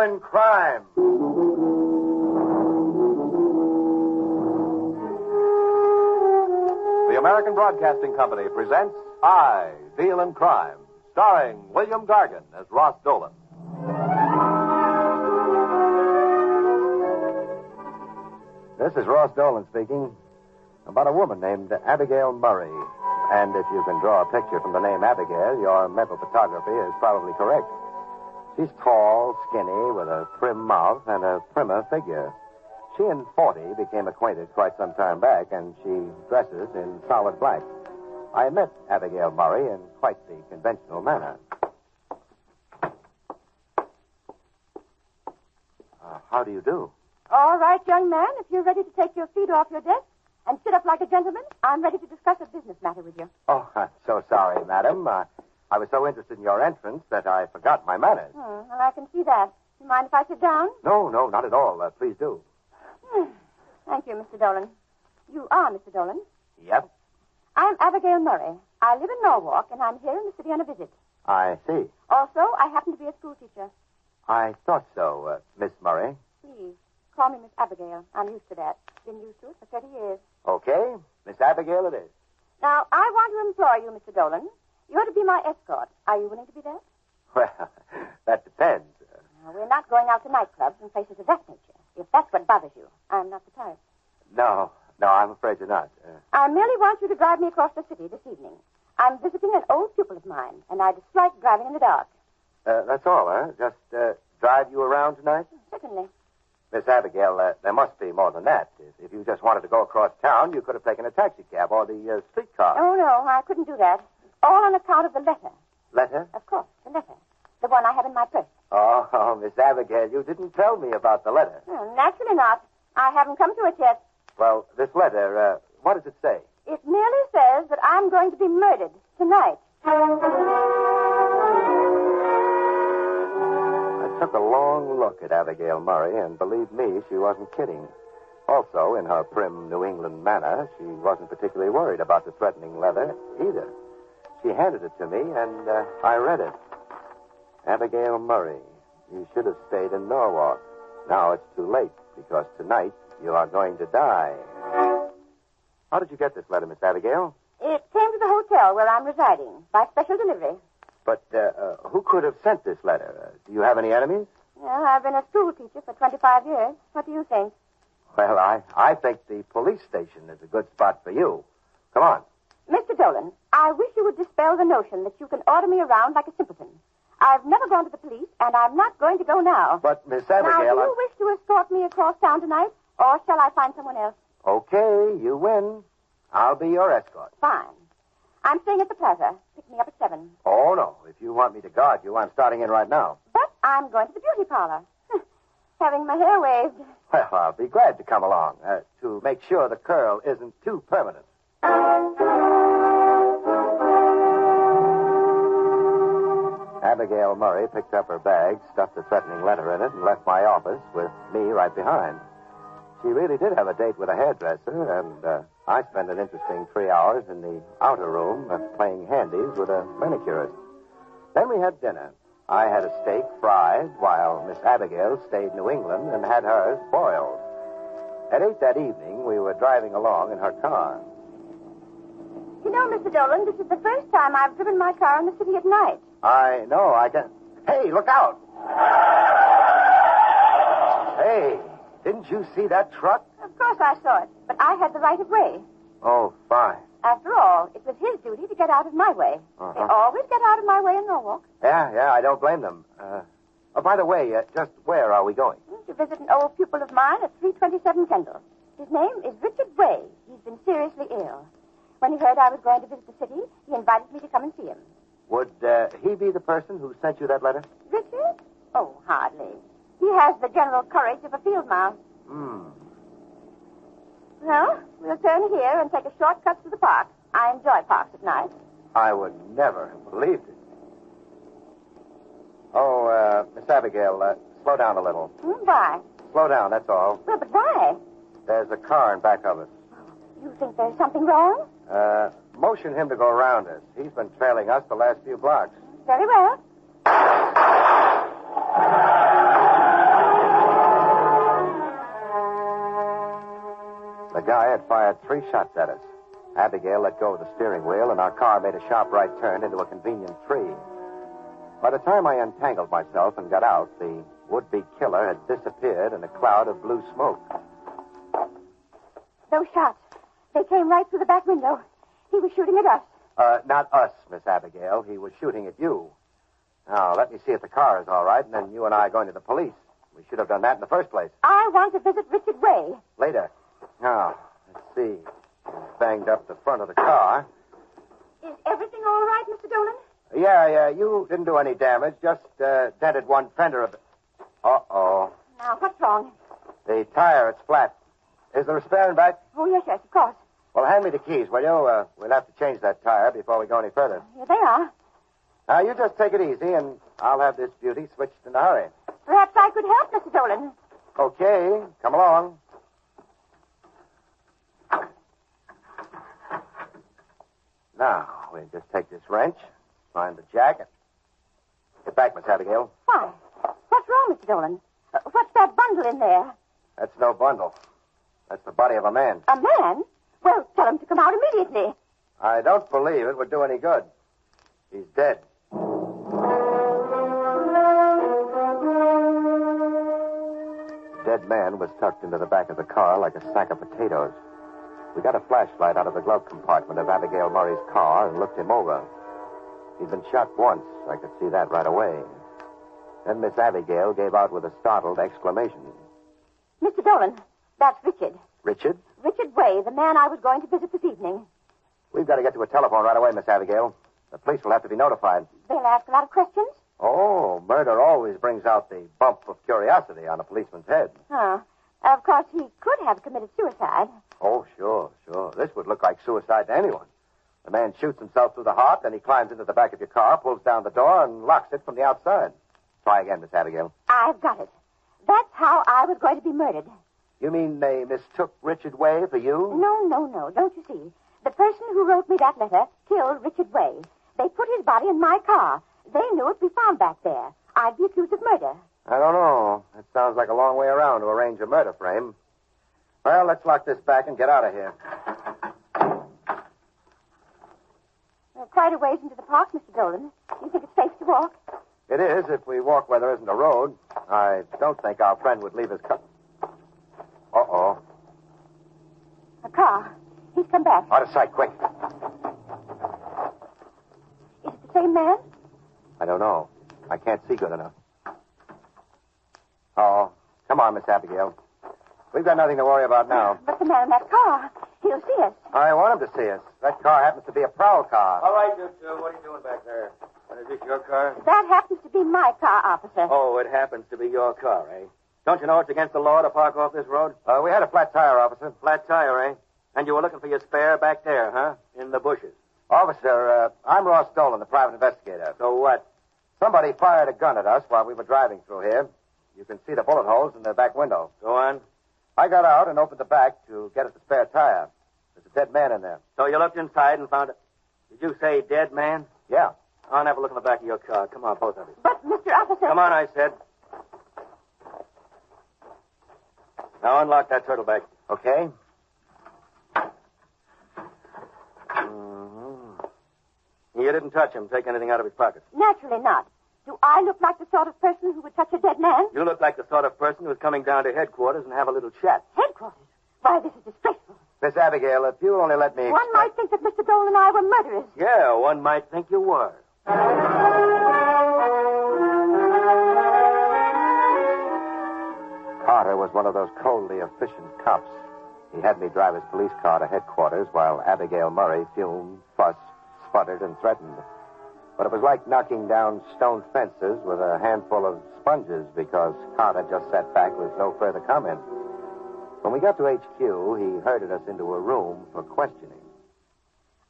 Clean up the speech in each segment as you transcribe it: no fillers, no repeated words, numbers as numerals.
in Crime. The American Broadcasting Company presents I, Deal in Crime, starring William Gargan as Ross Dolan. This is Ross Dolan speaking about a woman named Abigail Murray. And if you can draw a picture from the name Abigail, your mental photography is probably correct. She's tall, skinny, with a prim mouth and a primmer figure. She and 40 became acquainted quite some time back, and she dresses in solid black. I met Abigail Murray in quite the conventional manner. How do you do? All right, young man, if you're ready to take your feet off your desk and sit up like a gentleman, I'm ready to discuss a business matter with you. Oh, I'm so sorry, madam. I was so interested in your entrance that I forgot my manners. Well, I can see that. You mind if I sit down? No, not at all. Please do. Thank you, Mr. Dolan. You are Mr. Dolan? Yep. I'm Abigail Murray. I live in Norwalk, and I'm here in the city on a visit. I see. Also, I happen to be a school teacher. I thought so, Miss Murray. Please, call me Miss Abigail. I'm used to that. Been used to it for 30 years. Okay. Miss Abigail it is. Now, I want to employ you, Mr. Dolan. You're to be my escort. Are you willing to be that? Well, that depends. Now, we're not going out to nightclubs and places of that nature. If that's what bothers you, I'm not the type. No, I'm afraid you're not. I merely want you to drive me across the city this evening. I'm visiting an old pupil of mine, and I dislike driving in the dark. That's all, huh? Just drive you around tonight? Certainly. Miss Abigail, there must be more than that. If you just wanted to go across town, you could have taken a taxi cab or the streetcar. Oh, no, I couldn't do that. All on account of the letter. Letter? Of course, the letter. The one I have in my purse. Oh, Miss Abigail, you didn't tell me about the letter. Oh, naturally not. I haven't come to it yet. Well, this letter, what does it say? It merely says that I'm going to be murdered tonight. I took a long look at Abigail Murray, and believe me, she wasn't kidding. Also, in her prim New England manner, she wasn't particularly worried about the threatening letter either. She handed it to me, and I read it. Abigail Murray, you should have stayed in Norwalk. Now it's too late, because tonight you are going to die. How did you get this letter, Miss Abigail? It came to the hotel where I'm residing by special delivery. But who could have sent this letter? Do you have any enemies? Well, I've been a school teacher for 25 years. What do you think? Well, I think the police station is a good spot for you. Come on. Mr. Dolan, I wish you would dispel the notion that you can order me around like a simpleton. I've never gone to the police, and I'm not going to go now. But, Miss Abigail... Now, do you wish to escort me across town tonight, or shall I find someone else? Okay, you win. I'll be your escort. Fine. I'm staying at the plaza. Pick me up at 7. Oh, no. If you want me to guard you, I'm starting in right now. But I'm going to the beauty parlor. Having my hair waved. Well, I'll be glad to come along, to make sure the curl isn't too permanent. Abigail Murray picked up her bag, stuffed a threatening letter in it, and left my office with me right behind. She really did have a date with a hairdresser, and I spent an interesting 3 hours in the outer room playing handies with a manicurist. Then we had dinner. I had a steak fried, while Miss Abigail stayed in New England and had hers boiled. At 8 that evening, we were driving along in her car. You know, Mr. Dolan, this is the first time I've driven my car in the city at night. I know, I can... Hey, look out! Hey, didn't you see that truck? Of course I saw it, but I had the right of way. Oh, fine. After all, it was his duty to get out of my way. They always get out of my way in Norwalk. Yeah, I don't blame them. By the way, just where are we going? To visit an old pupil of mine at 327 Kendall. His name is Richard Way. He's been seriously ill. When he heard I was going to visit the city, he invited me to come and see him. Would he be the person who sent you that letter? Richard? Oh, hardly. He has the general courage of a field mouse. Well, we'll turn here and take a shortcut to the park. I enjoy parks at night. I would never have believed it. Oh, Miss Abigail, slow down a little. Why? Slow down, that's all. Well, but why? There's a car in back of us. You think there's something wrong? Motion him to go around us. He's been trailing us the last few blocks. Very well. The guy had fired 3 shots at us. Abigail let go of the steering wheel, and our car made a sharp right turn into a convenient tree. By the time I untangled myself and got out, the would-be killer had disappeared in a cloud of blue smoke. Those shots, they came right through the back window. He was shooting at us. Not us, Miss Abigail. He was shooting at you. Now, let me see if the car is all right, and then you and I are going to the police. We should have done that in the first place. I want to visit Richard Way. Later. Now, let's see. He's banged up the front of the car. Is everything all right, Mr. Dolan? Yeah, you didn't do any damage. Just dented one fender of it. Uh-oh. Now, what's wrong? The tire, it's flat. Is there a spare in back? Oh, yes, of course. Well, hand me the keys, will you? We'll have to change that tire before we go any further. Here they are. Now, you just take it easy, and I'll have this beauty switched in a hurry. Perhaps I could help, Mr. Dolan. Okay, come along. Now, we'll just take this wrench, find the jack, and get back, Miss Abigail. Why? What's wrong, Mr. Dolan? What's that bundle in there? That's no bundle. That's the body of a man. A man? Well, tell him to come out immediately. I don't believe it would do any good. He's dead. The dead man was tucked into the back of the car like a sack of potatoes. We got a flashlight out of the glove compartment of Abigail Murray's car and looked him over. He'd been shot once. I could see that right away. Then Miss Abigail gave out with a startled exclamation. Mr. Dolan, that's Richard. Richard? Richard Way, the man I was going to visit this evening. We've got to get to a telephone right away, Miss Abigail. The police will have to be notified. They'll ask a lot of questions. Oh, murder always brings out the bump of curiosity on a policeman's head. Oh. Of course, he could have committed suicide. Oh, sure. This would look like suicide to anyone. The man shoots himself through the heart, then he climbs into the back of your car, pulls down the door, and locks it from the outside. Try again, Miss Abigail. I've got it. That's how I was going to be murdered. You mean they mistook Richard Way for you? No. Don't you see? The person who wrote me that letter killed Richard Way. They put his body in my car. They knew it'd be found back there. I'd be accused of murder. I don't know. It sounds like a long way around to arrange a murder frame. Well, let's lock this back and get out of here. We're quite a ways into the park, Mr. Dolan. Do you think it's safe to walk? It is, if we walk where there isn't a road. I don't think our friend would leave his car. Uh-oh. A car. He's come back. Out of sight, quick. Is it the same man? I don't know. I can't see good enough. Oh, come on, Miss Abigail. We've got nothing to worry about now. But the man in that car, he'll see us. I want him to see us. That car happens to be a prowl car. All right, you two. What are you doing back there? Is this your car? That happens to be my car, officer. Oh, it happens to be your car, eh? Don't you know it's against the law to park off this road? We had a flat tire, officer. Flat tire, eh? And you were looking for your spare back there, huh? In the bushes. Officer, I'm Ross Dolan, the private investigator. So what? Somebody fired a gun at us while we were driving through here. You can see the bullet holes in the back window. Go on. I got out and opened the back to get at the spare tire. There's a dead man in there. So you looked inside and found it. Did you say dead man? Yeah. I'll have a look in the back of your car. Come on, both of you. But, Mr. Officer... Come on, I said. Now unlock that turtleback. Okay. You didn't touch him, take anything out of his pocket. Naturally not. Do I look like the sort of person who would touch a dead man? You look like the sort of person who's coming down to headquarters and have a little chat. Headquarters? Why, this is disgraceful. Miss Abigail, if you only let me... One might think that Mr. Dolan and I were murderers. Yeah, one might think you were. Carter was one of those coldly efficient cops. He had me drive his police car to headquarters while Abigail Murray fumed, fussed, sputtered, and threatened. But it was like knocking down stone fences with a handful of sponges because Carter just sat back with no further comment. When we got to HQ, he herded us into a room for questioning.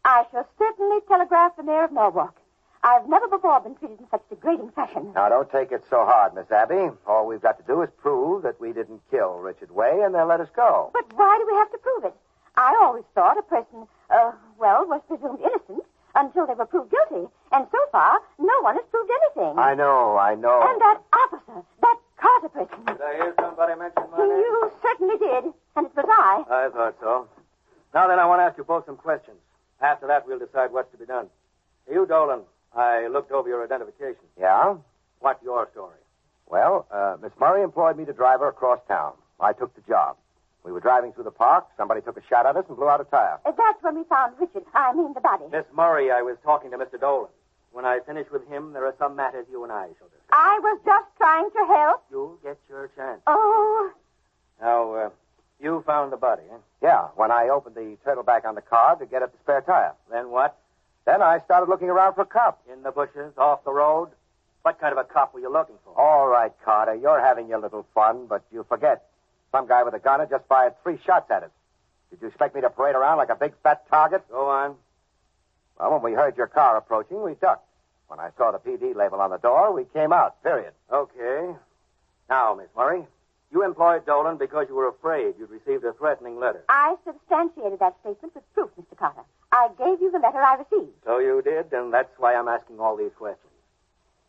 I shall certainly telegraph the mayor of Norwalk. I've never before been treated in such degrading fashion. Now, don't take it so hard, Miss Abby. All we've got to do is prove that we didn't kill Richard Way, and they'll let us go. But why do we have to prove it? I always thought a person, was presumed innocent until they were proved guilty. And so far, no one has proved anything. I know. And that officer, that Carter person. Did I hear somebody mention my name? You certainly did. And it was I I? I thought so. Now then, I want to ask you both some questions. After that, we'll decide what's to be done. You, Dolan, I looked over your identification. Yeah? What's your story? Well, Miss Murray employed me to drive her across town. I took the job. We were driving through the park. Somebody took a shot at us and blew out a tire. That's when we found Richard. I mean the body. Miss Murray, I was talking to Mr. Dolan. When I finish with him, there are some matters you and I shall discuss. I was just trying to help. You'll get your chance. Oh. Now, you found the body, eh? Yeah, when I opened the turtle back on the car to get at the spare tire. Then what? Then I started looking around for a cop. In the bushes, off the road? What kind of a cop were you looking for? All right, Carter, you're having your little fun, but you forget. Some guy with a gun had just fired 3 shots at us. Did you expect me to parade around like a big fat target? Go on. Well, when we heard your car approaching, we ducked. When I saw the PD label on the door, we came out, period. Okay. Now, Miss Murray, you employed Dolan because you were afraid you'd received a threatening letter. I substantiated that statement with proof, Mr. Carter. I gave you the letter I received. So you did, and that's why I'm asking all these questions.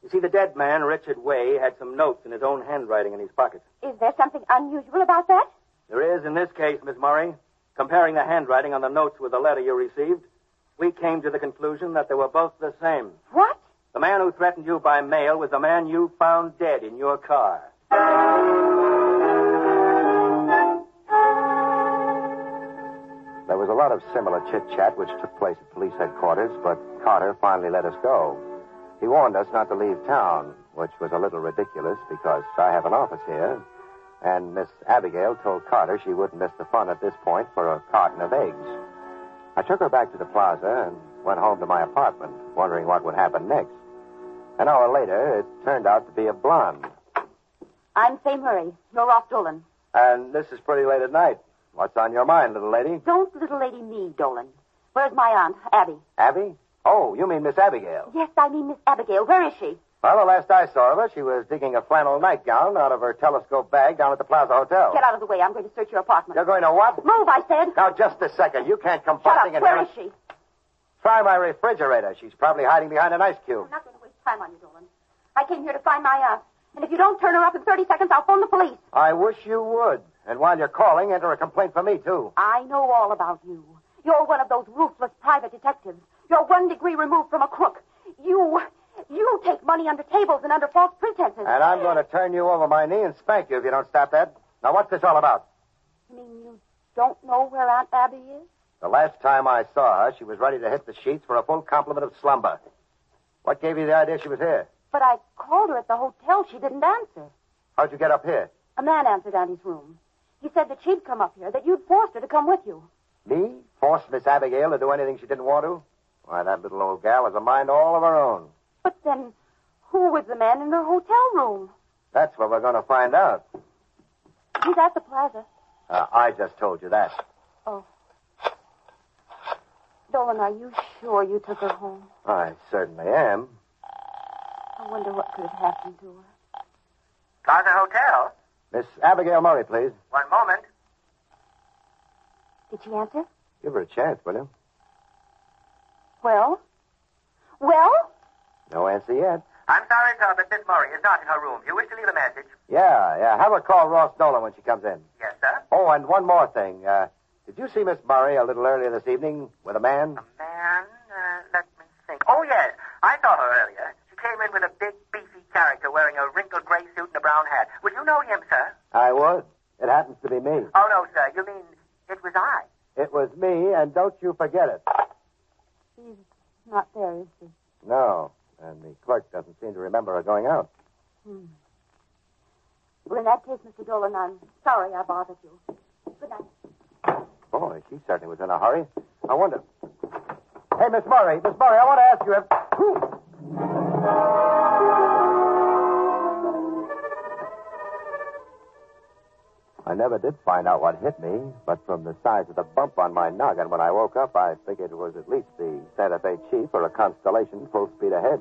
You see, the dead man, Richard Way, had some notes in his own handwriting in his pocket. Is there something unusual about that? There is in this case, Miss Murray. Comparing the handwriting on the notes with the letter you received, we came to the conclusion that they were both the same. What? The man who threatened you by mail was the man you found dead in your car. There was a lot of similar chit-chat which took place at police headquarters, but Carter finally let us go. He warned us not to leave town, which was a little ridiculous because I have an office here, and Miss Abigail told Carter she wouldn't miss the fun at this point for a carton of eggs. I took her back to the plaza and went home to my apartment, wondering what would happen next. An hour later, it turned out to be a blonde. I'm Fay Murray. You're Ross Dolan. And this is pretty late at night. What's on your mind, little lady? Don't little lady me, Dolan. Where's my aunt, Abby? Abby? Oh, you mean Miss Abigail. Yes, I mean Miss Abigail. Where is she? Well, the last I saw of her, she was digging a flannel nightgown out of her telescope bag down at the Plaza Hotel. Get out of the way. I'm going to search your apartment. You're going to what? Move, I said. Now, just a second. You can't come Shut fussing up. in Where here. is she? Try my refrigerator. She's probably hiding behind an ice cube. I'm not going to waste time on you, Dolan. I came here to find my aunt. And if you don't turn her up in 30 seconds, I'll phone the police. I wish you would. And while you're calling, enter a complaint for me, too. I know all about you. You're one of those ruthless private detectives. You're 1 degree removed from a crook. You take money under tables and under false pretenses. And I'm going to turn you over my knee and spank you if you don't stop that. Now, what's this all about? You mean you don't know where Aunt Abby is? The last time I saw her, she was ready to hit the sheets for a full complement of slumber. What gave you the idea she was here? But I called her at the hotel. She didn't answer. How'd you get up here? A man answered Auntie's room. He said that she'd come up here, that you'd forced her to come with you. Me? Force Miss Abigail to do anything she didn't want to? Why, that little old gal has a mind all of her own. But then, who was the man in her hotel room? That's what we're going to find out. He's at the plaza. I just told you that. Oh. Dolan, are you sure you took her home? I certainly am. I wonder what could have happened to her. Plaza Hotel? Miss Abigail Murray, please. One moment. Did she answer? Give her a chance, will you? Well? Well? No answer yet. I'm sorry, sir, but Miss Murray is not in her room. Do you wish to leave a message? Yeah. Have her call Ross Dolan when she comes in. Yes, sir. Oh, and one more thing. Did you see Miss Murray a little earlier this evening with a man? A man? Let me think. Oh, yes. I saw her earlier. She came in with a big, beefy character wearing a wrinkled gray suit and a brown hat. Would you know him, sir? I would. It happens to be me. Oh, no, sir. You mean it was I? It was me, and don't you forget it. She's not there, is she? No, and the clerk doesn't seem to remember her going out. Well, in that case, Mr. Dolan, I'm sorry I bothered you. Good night. Boy, she certainly was in a hurry. I wonder. Hey, Miss Murray, I want to ask you if... I never did find out what hit me, but from the size of the bump on my noggin when I woke up, I figured it was at least the Santa Fe Chief or a Constellation full speed ahead.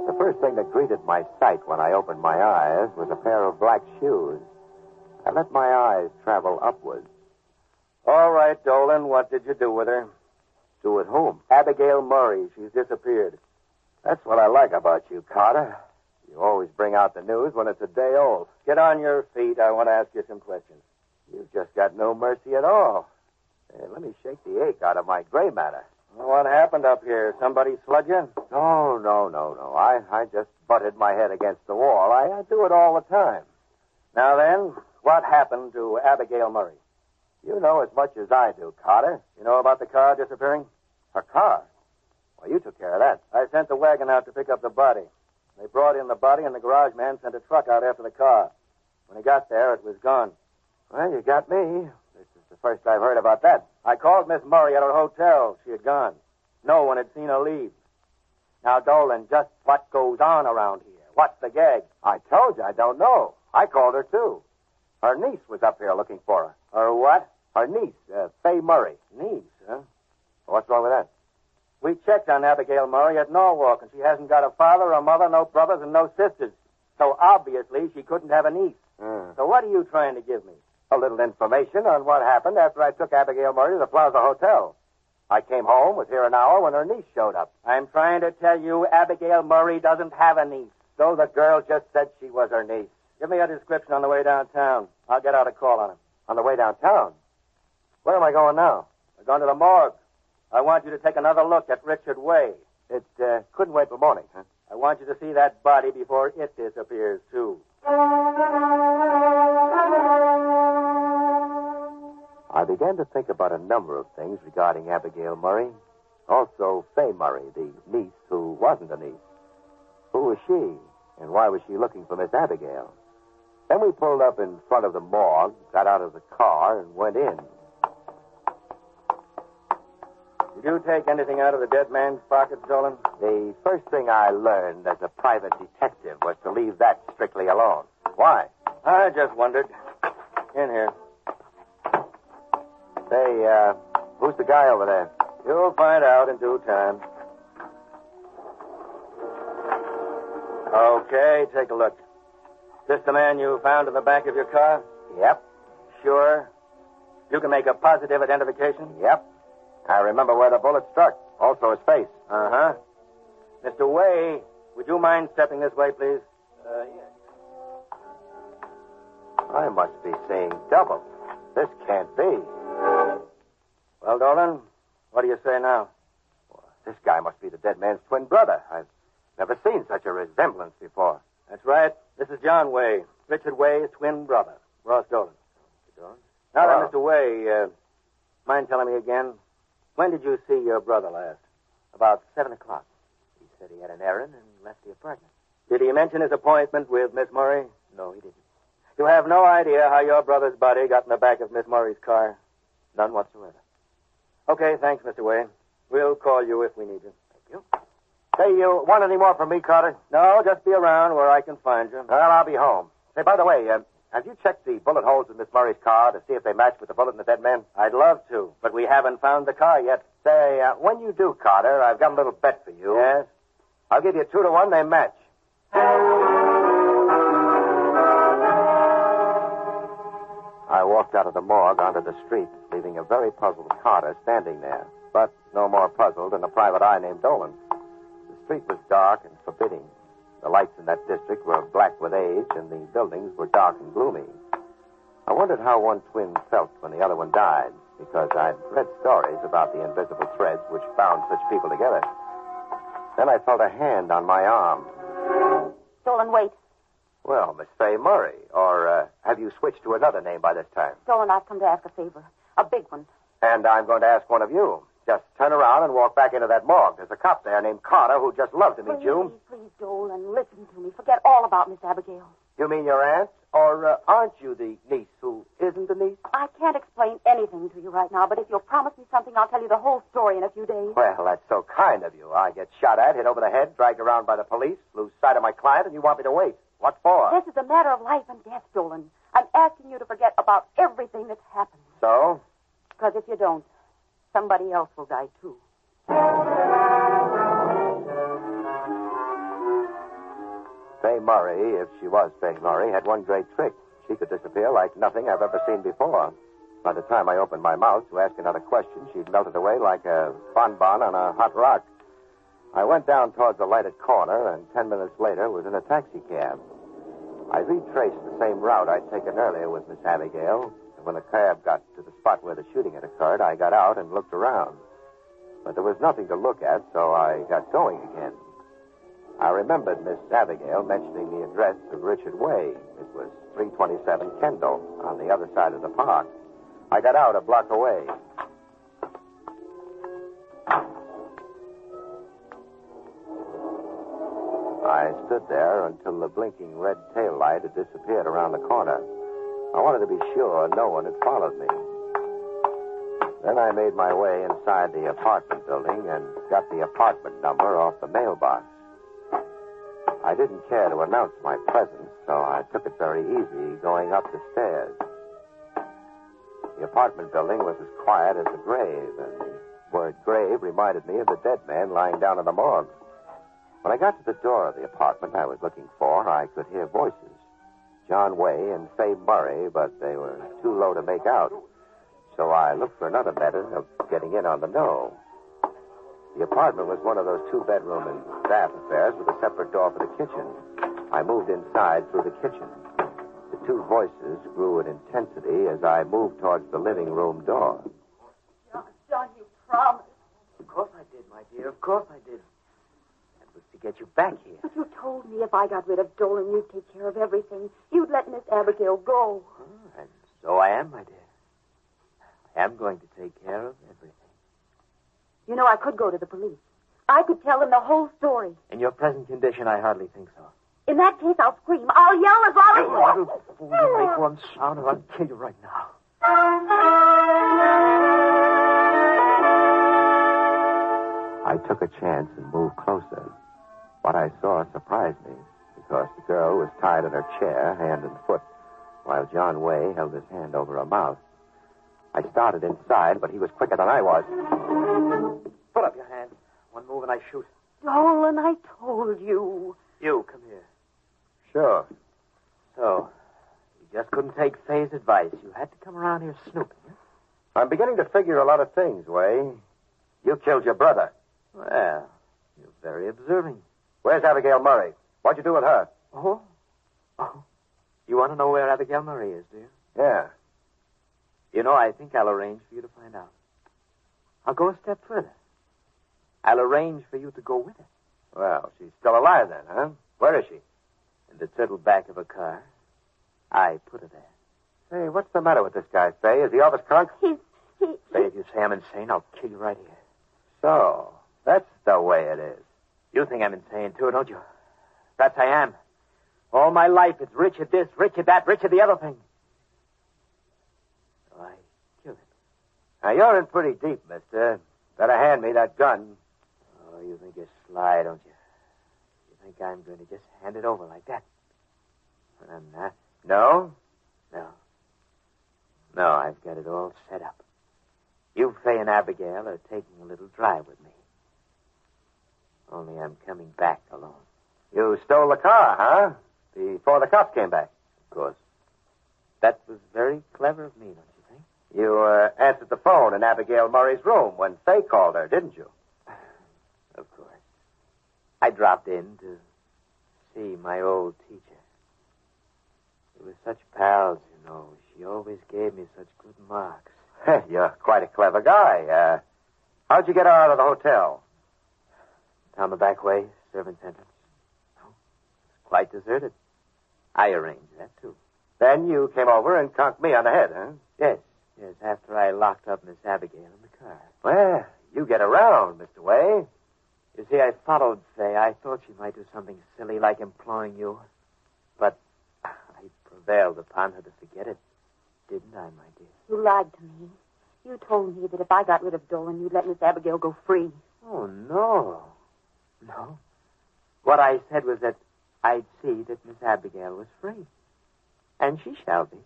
The first thing that greeted my sight when I opened my eyes was a pair of black shoes. I let my eyes travel upwards. All right, Dolan. What did you do with her? Do with whom? Abigail Murray. She's disappeared. That's what I like about you, Carter. You always bring out the news when it's a day old. Get on your feet. I want to ask you some questions. You've just got no mercy at all. Hey, let me shake the ache out of my gray matter. Well, what happened up here? Somebody slug you? No. I just butted my head against the wall. I do it all the time. Now then, what happened to Abigail Murray? You know as much as I do, Carter. You know about the car disappearing? Her car? Well, you took care of that. I sent the wagon out to pick up the body. They brought in the body, and the garage man sent a truck out after the car. When he got there, it was gone. Well, you got me. This is the first I've heard about that. I called Miss Murray at her hotel. She had gone. No one had seen her leave. Now, Dolan, just what goes on around here? What's the gag? I told you I don't know. I called her, too. Her niece was up here looking for her. Her what? Her niece, Fay Murray. Niece, huh? What's wrong with that? We checked on Abigail Murray at Norwalk, and she hasn't got a father, a mother, no brothers, and no sisters. So obviously she couldn't have a niece. So what are you trying to give me? A little information on what happened after I took Abigail Murray to the Plaza Hotel. I came home, was here an hour when her niece showed up. I'm trying to tell you Abigail Murray doesn't have a niece. So the girl just said she was her niece. Give me a description on the way downtown. I'll get out a call on him. On the way downtown? Where am I going now? We're going to the morgue. I want you to take another look at Richard Way. It couldn't wait till morning, huh? I want you to see that body before it disappears, too. I began to think about a number of things regarding Abigail Murray. Also, Fay Murray, the niece who wasn't a niece. Who was she, and why was she looking for Miss Abigail? Then we pulled up in front of the morgue, got out of the car, and went in. Did you take anything out of the dead man's pocket, Dolan? The first thing I learned as a private detective was to leave that strictly alone. Why? I just wondered. In here. Say, who's the guy over there? You'll find out in due time. Okay, take a look. This the man you found in the back of your car? Yep. Sure? You can make a positive identification? Yep. I remember where the bullet struck. Also his face. Uh-huh. Mr. Way, would you mind stepping this way, please? Yes. I must be seeing double. This can't be. Well, Dolan, what do you say now? Well, this guy must be the dead man's twin brother. I've never seen such a resemblance before. That's right. This is John Way, Richard Way's twin brother, Ross Dolan. Now then, Mr. Way, mind telling me again, when did you see your brother last? About 7 o'clock. He said he had an errand and left the apartment. Did he mention his appointment with Miss Murray? No, he didn't. You have no idea how your brother's body got in the back of Miss Murray's car? None whatsoever. Okay, thanks, Mr. Way. We'll call you if we need you. Thank you. Say, you want any more from me, Carter? No, just be around where I can find you. Well, I'll be home. Say, by the way, have you checked the bullet holes in Miss Murray's car to see if they match with the bullet in the dead man? I'd love to, but we haven't found the car yet. Say, when you do, Carter, I've got a little bet for you. Yes? I'll give you 2-1, they match. I walked out of the morgue onto the street, leaving a very puzzled Carter standing there, but no more puzzled than a private eye named Dolan. The street was dark and forbidding. The lights in that district were black with age, and the buildings were dark and gloomy. I wondered how one twin felt when the other one died, because I'd read stories about the invisible threads which bound such people together. Then I felt a hand on my arm. Dolan, wait. Well, Miss Fay Murray, or have you switched to another name by this time? Dolan, I've come to ask a favor. A big one. And I'm going to ask one of you. Just turn around and walk back into that morgue. There's a cop there named Carter who'd just love to meet you. Please, Dolan, listen to me. Forget all about Miss Abigail. You mean your aunt? Or aren't you the niece who isn't the niece? I can't explain anything to you right now, but if you'll promise me something, I'll tell you the whole story in a few days. Well, that's so kind of you. I get shot at, hit over the head, dragged around by the police, lose sight of my client, and you want me to wait. What for? This is a matter of life and death, Dolan. I'm asking you to forget about everything that's happened. So? Because if you don't, somebody else will die, too. Fay Murray, if she was Fay Murray, had one great trick. She could disappear like nothing I've ever seen before. By the time I opened my mouth to ask another question, she'd melted away like a bonbon on a hot rock. I went down towards the lighted corner, and 10 minutes later was in a taxicab. I retraced the same route I'd taken earlier with Miss Abigail, When the cab got to the spot where the shooting had occurred, I got out and looked around. But there was nothing to look at, so I got going again. I remembered Miss Abigail mentioning the address of Richard Way. It was 327 Kendall, on the other side of the park. I got out a block away. I stood there until the blinking red taillight had disappeared around the corner. I wanted to be sure no one had followed me. Then I made my way inside the apartment building and got the apartment number off the mailbox. I didn't care to announce my presence, so I took it very easy going up the stairs. The apartment building was as quiet as a grave, and the word grave reminded me of the dead man lying down in the morgue. When I got to the door of the apartment I was looking for, I could hear voices. John Way and Fay Murray, but they were too low to make out. So I looked for another method of getting in on the know. The apartment was one of those two-bedroom and bath affairs with a separate door for the kitchen. I moved inside through the kitchen. The two voices grew in intensity as I moved towards the living room door. John, you promised. Of course I did, my dear. Of course I did. That was to get you back here. But you told me if I got rid of Dolan, you'd take care of everything. You'd let Miss Abigail go. Oh, and so I am, my dear. I am going to take care of everything. You know, I could go to the police. I could tell them the whole story. In your present condition, I hardly think so. In that case, I'll scream. I'll yell as loud as... You little fool, you make one sound or I'll kill you right now. I took a chance and moved closer. What I saw surprised me, because the girl was tied in her chair, hand and foot, while John Way held his hand over her mouth. I started inside, but he was quicker than I was. Put up your hand. One move and I shoot. Dolan, I told you. You, come here. Sure. So, you just couldn't take Fay's advice. You had to come around here snooping, huh? I'm beginning to figure a lot of things, Way. You killed your brother. Well, you're very observing. Where's Abigail Murray? What'd you do with her? Oh? You want to know where Abigail Murray is, do you? Yeah. You know, I think I'll arrange for you to find out. I'll go a step further. I'll arrange for you to go with her. Well, she's still alive then, huh? Where is she? In the turtle back of a car. I put her there. Hey, what's the matter with this guy, Fay? Is he off his crunk? Say, if you say I'm insane, I'll kill you right here. So, that's the way it is. You think I'm insane, too, don't you? Perhaps I am. All my life, it's Richard this, Richard that, Richard the other thing. So I killed him. Now, you're in pretty deep, mister. Better hand me that gun. Oh, you think you're sly, don't you? You think I'm going to just hand it over like that? I'm not. No? No. No, I've got it all set up. You, Fay, and Abigail are taking a little drive with me. Only I'm coming back alone. You stole the car, huh? Before the cops came back. Of course. That was very clever of me, don't you think? You answered the phone in Abigail Murray's room when Fay called her, didn't you? Of course. I dropped in to see my old teacher. We were such pals, you know. She always gave me such good marks. You're quite a clever guy. How'd you get her out of the hotel? Down the back way, servant's entrance. Oh, it's quite deserted. I arranged that, too. Then you came over and conked me on the head, huh? Yes, after I locked up Miss Abigail in the car. Well, you get around, Mr. Way. You see, I followed Fay. I thought she might do something silly like employing you. But I prevailed upon her to forget it. Didn't I, my dear? You lied to me. You told me that if I got rid of Dolan, you'd let Miss Abigail go free. Oh, no. No. What I said was that I'd see that Miss Abigail was free. And she shall be.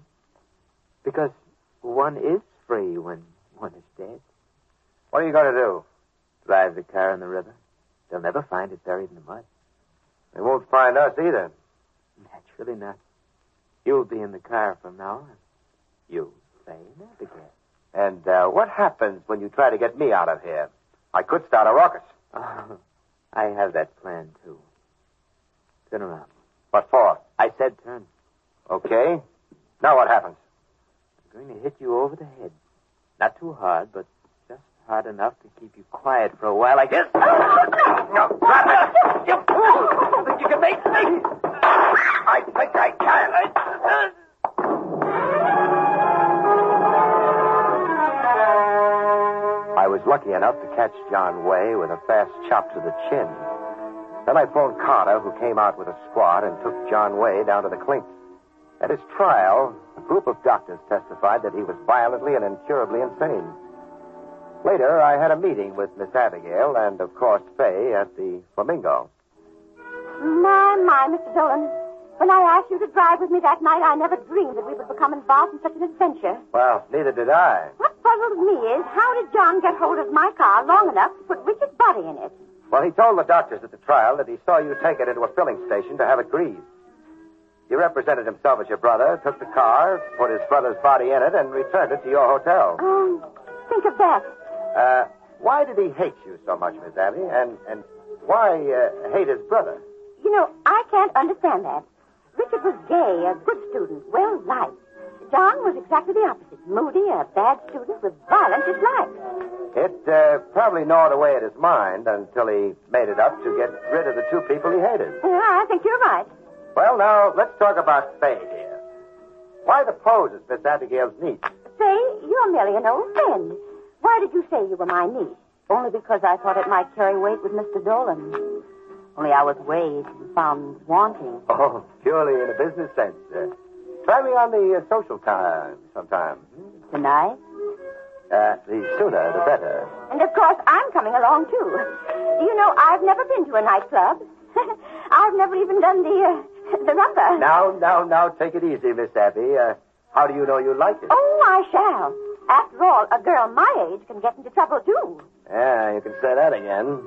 Because one is free when one is dead. What are you going to do? Drive the car in the river. They'll never find it buried in the mud. They won't find us either. Naturally not. You'll be in the car from now on. You, Fay, and Abigail. And what happens when you try to get me out of here? I could start a ruckus. Oh, I have that plan, too. Turn around. What for? I said turn. Okay. Now what happens? going to hit you over the head. Not too hard, but just hard enough to keep you quiet for a while, I guess. No, drop it! You fool! You think you can make me? I think I can. I was lucky enough to catch John Way with a fast chop to the chin. Then I phoned Carter, who came out with a squad and took John Way down to the clink. At his trial, a group of doctors testified that he was violently and incurably insane. Later, I had a meeting with Miss Abigail and, of course, Fay at the Flamingo. My, Mr. Dolan. When I asked you to drive with me that night, I never dreamed that we would become involved in such an adventure. Well, neither did I. What puzzles me is, how did John get hold of my car long enough to put Richard's body in it? Well, he told the doctors at the trial that he saw you take it into a filling station to have it greased. He represented himself as your brother, took the car, put his brother's body in it, and returned it to your hotel. Think of that. Why did he hate you so much, Miss Abby? And why hate his brother? You know, I can't understand that. Richard was gay, a good student, well-liked. John was exactly the opposite. Moody, a bad student with violent dislikes. It probably gnawed away at his mind until he made it up to get rid of the two people he hated. Yeah, I think you're right. Well, now, let's talk about Fay here. Why the pose as Miss Abigail's niece? Say, you're merely an old friend. Why did you say you were my niece? Only because I thought it might carry weight with Mr. Dolan. Only I was weighed and found wanting. Oh, purely in a business sense. Try me on the social time sometime. Tonight? The sooner, the better. And, of course, I'm coming along, too. Do you know, I've never been to a nightclub. I've never even done the rumba. Now, take it easy, Miss Abby. How do you know you like it? Oh, I shall. After all, a girl my age can get into trouble, too. Yeah, you can say that again.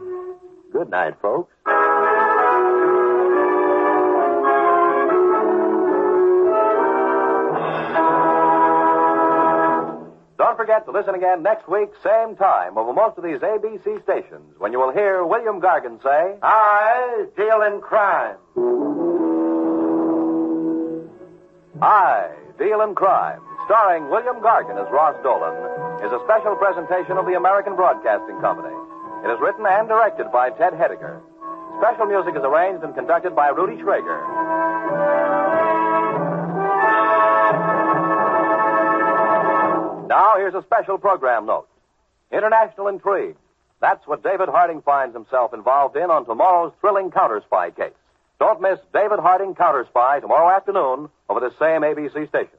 Good night, folks. Don't forget to listen again next week, same time, over most of these ABC stations, when you will hear William Gargan say, I deal in crime. I Deal in Crime, starring William Gargan as Ross Dolan, is a special presentation of the American Broadcasting Company. It is written and directed by Ted Hediger. Special music is arranged and conducted by Rudy Schrager. Now, here's a special program note. International intrigue. That's what David Harding finds himself involved in on tomorrow's thrilling Counter Spy case. Don't miss David Harding Counter Spy tomorrow afternoon over this same ABC station.